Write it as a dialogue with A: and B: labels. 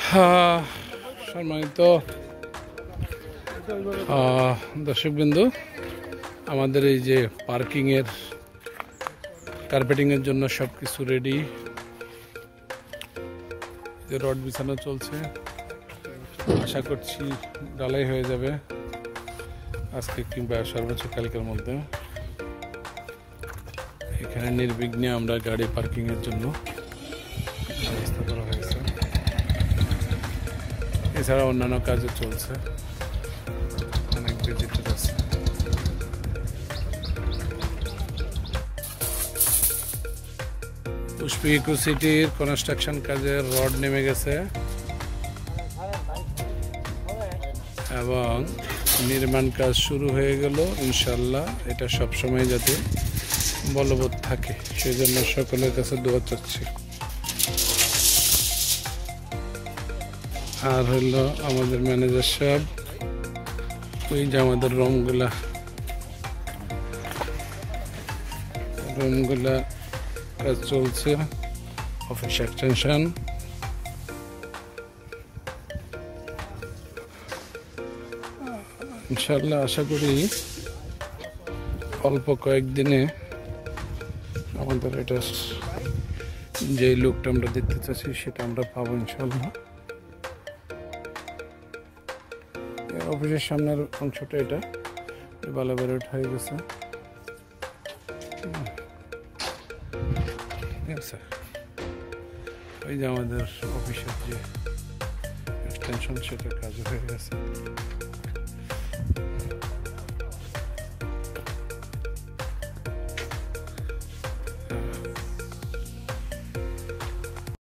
A: সম্মানিত দর্শকবৃন্দু, আমাদের এই যে পার্কিংয়ের কার্পেটিংয়ের জন্য সব কিছু রেডি। যে রড বিছানো চলছে, আশা করছি ঢালাই হয়ে যাবে আজকে কিংবা সর্বোচ্চ কালকের মধ্যে। এখানে নির্বিঘ্নে আমরা গাড়ি পার্কিংয়ের জন্য ব্যবস্থা করা হয়েছে। এছাড়া অন্যান্য কাজও চলছে, অনেক ভিজিটর আছে। পুষ্পী ইকো সিটির কনস্ট্রাকশন কাজের রড নেমে গেছে এবং নির্মাণ কাজ শুরু হয়ে গেল। ইনশাল্লাহ এটা সবসময় যাতে বলবৎ থাকে সেই জন্য সকলের কাছে দোয়া চাচ্ছি। আর হইল আমাদের ম্যানেজার সাহেব, ওই যে আমাদের রুমগুলা কাজ চলছে, অফিস এক্সটেনশন। ইনশাল্লাহ আশা করি অল্প কয়েকদিনে আমাদের এটা যে লুকটা আমরা দেখতে চাচ্ছি সেটা আমরা পাবো ইনশাল্লাহ। অফিসের সামনের অংশটা এটা ভালো বেরোট হয়ে গেছে। ওই যে আমাদের অফিসের যে এক্সটেনশন সেটার কাজ হয়ে গেছে।